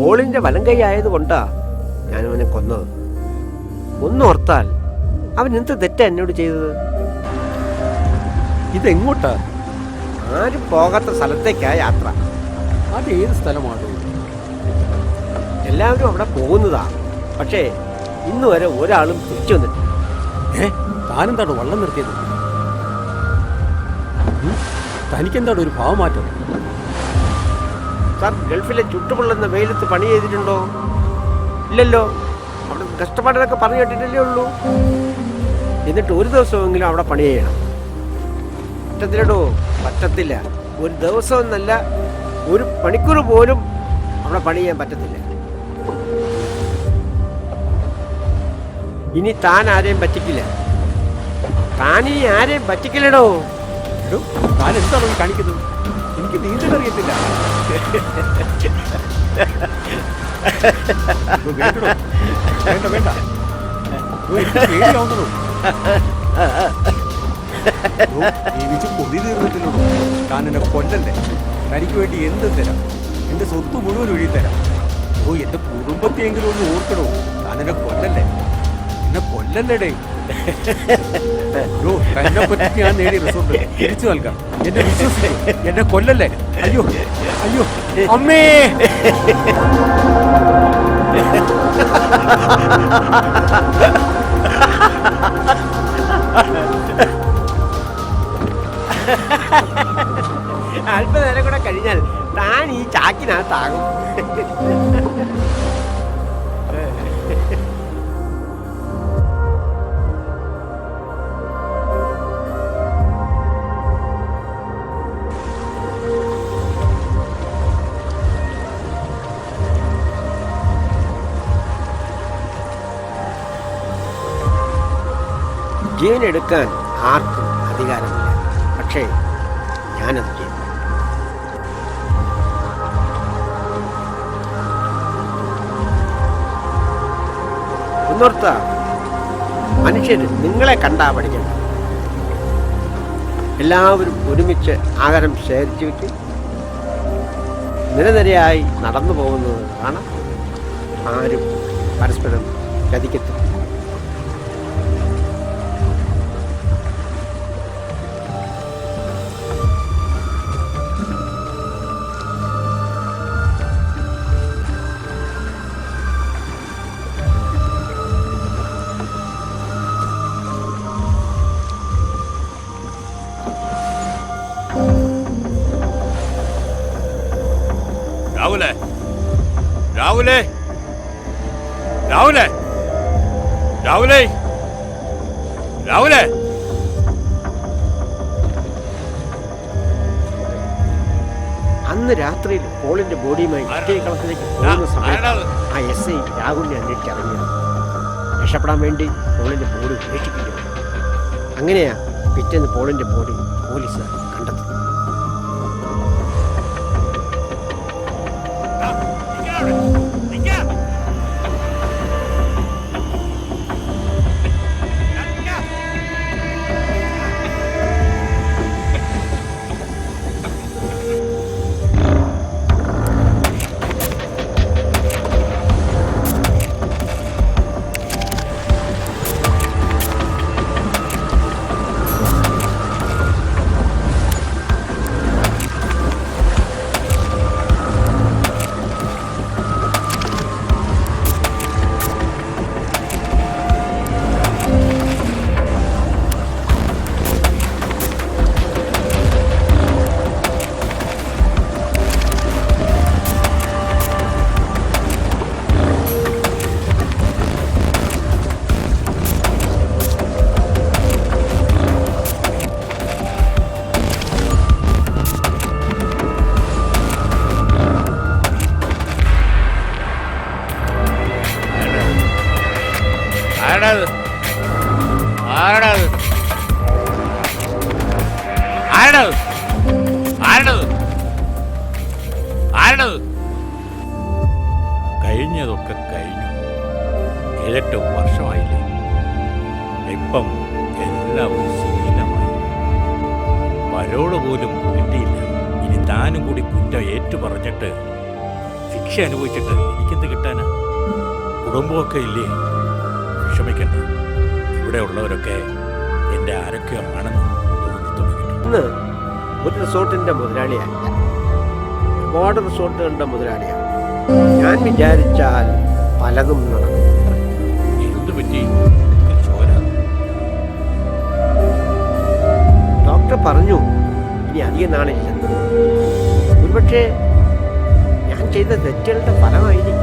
പോളിന്റെ വലം കൈ ആയതുകൊണ്ടാ ഞാൻ അവനെ കൊന്നത്. ഒന്നോർത്താൽ അവൻ എന്ത് തെറ്റാ എന്നോട് ചെയ്തത്? ഇതെങ്ങോട്ടാ? ആരും പോകാത്ത സ്ഥലത്തേക്കാ യാത്ര. അത് ഏത് സ്ഥലമാണോ? എല്ലാവരും അവിടെ പോകുന്നതാ. പക്ഷേ ഇന്ന് വരെ ഒരാളും തിരിച്ചു വന്നിട്ടില്ല. താനെന്താണോ വള്ളം നിർത്തിയത്? തനിക്കെന്താണോ ഒരു ഭാവമാറ്റം? സാർ ഗൾഫിലെ ചുട്ടുപൊള്ളുന്ന വെയിലത്ത് പണി ചെയ്തിട്ടുണ്ടോ? ഇല്ലല്ലോ. അവിടെ കഷ്ടപ്പാടിനൊക്കെ പറഞ്ഞു കേട്ടിട്ടല്ലേ ഉള്ളൂ. എന്നിട്ട് ഒരു ദിവസമെങ്കിലും അവിടെ പണി ചെയ്യണം. പറ്റത്തില്ലടോ, പറ്റത്തില്ല. ഒരു ദിവസം എന്നല്ല, ഒരു മണിക്കൂർ പോലും അവിടെ പണി ചെയ്യാൻ പറ്റത്തില്ല. ഇനി താൻ ആരെയും പറ്റിക്കില്ല. താനീ ആരെയും പറ്റിക്കില്ലടോ. താൻ എന്താണോ കാണിക്കുന്നത്? എനിക്ക് നീന്തലറിയത്തില്ല. വേണ്ട വേണ്ട, പേടിയാവുന്നതോ? എനിക്ക് കൊതി തീർന്നിട്ടില്ലടോ. താൻ എന്നെ കൊല്ലല്ലേ. തനിക്ക് വേണ്ടി എന്തും തരാം. എന്റെ സ്വത്ത് മുഴുവൻ ഒഴി തരാം. എന്റെ കുടുംബത്തെയെങ്കിലും ഒന്ന് ഓർക്കണോ. താൻ എന്നെ കൊല്ലല്ലേ. എന്നെ കൊല്ലല്ലേടേ. എന്നെ പറ്റി ഞാൻ നേടിയ റിസോർട്ട് തിരിച്ചു നൽകാം. എന്നെ വിശ്വസിക്കും. എന്നെ കൊല്ലല്ലേ. അയ്യോ അയ്യോ അമ്മേ. അല്പനേരം കൂടെ കഴിഞ്ഞാൽ താൻ ഈ ചാക്കിനകത്താകും. ജീവനെടുക്കാൻ ആർക്കും അധികാരമില്ല. പക്ഷേ ഞാനത് ചെയ്തു. ഒന്നോർത്ത മനുഷ്യർ നിങ്ങളെ കണ്ടാ പഠിക്കണം. എല്ലാവരും ഒരുമിച്ച് ആഹാരം ശേഖരിച്ചു വയ്ക്കും. നിരനിരയായി നടന്നു പോകുന്നത് കാണാം. ആരും പരസ്പരം ചതിക്കത്തില്ല. രാഹുലേ, രാഹുലേ, രാഹുലേ, രാഹുലേ, രാഹുലേ. അന്ന് രാത്രിയിൽ പോളിന്റെ ബോഡിയുമായി കളത്തിലേക്ക് പോകുന്ന സമയത്ത് ആ SI രാഹുലിനെ അന്വേഷിച്ച് ഇറങ്ങിയത്. രക്ഷപ്പെടാൻ വേണ്ടി പോളിന്റെ ബോഡി ഉപേക്ഷിക്കുകയാണ്. അങ്ങനെയാ പിറ്റേന്ന് പോളിന്റെ ബോഡി പോലീസ് കണ്ടെത്തി. കഴിഞ്ഞതൊക്കെ കഴിഞ്ഞു. 7-8 വർഷമായില്ലേ. ഇപ്പം എല്ലാം ശീലമായി. പരോള് പോലും കിട്ടിയില്ല. ഇനി താനും കൂടി കുറ്റം ഏറ്റു പറഞ്ഞിട്ട് ശിക്ഷ അനുഭവിച്ചിട്ട് എനിക്കെന്ത് കിട്ടാനാ? കുടുംബമൊക്കെ ഇല്ലേ? വിഷമിക്കണ്ട. ഇവിടെ ഉള്ളവരൊക്കെ എൻ്റെ ആരൊക്കെയോ ആണെന്ന് തോന്നി തുടങ്ങിയിട്ടുണ്ട്. ഇന്ന് ഒരു റിസോർട്ടിന്റെ മുതലാളിയല്ല, ഒരുപാട് റിസോർട്ടുകളുടെ മുതലാളിയാണ്. ഞാൻ വിചാരിച്ചാൽ പലതും നടക്കും. എന്ത് പറ്റി? ചോര ഡോക്ടർ പറഞ്ഞു ഇനി അധികം നാളില്ലെന്ന്. ഒരുപക്ഷെ ഞാൻ ചെയ്ത തെറ്റുകളുടെ ഫലമായിരിക്കും.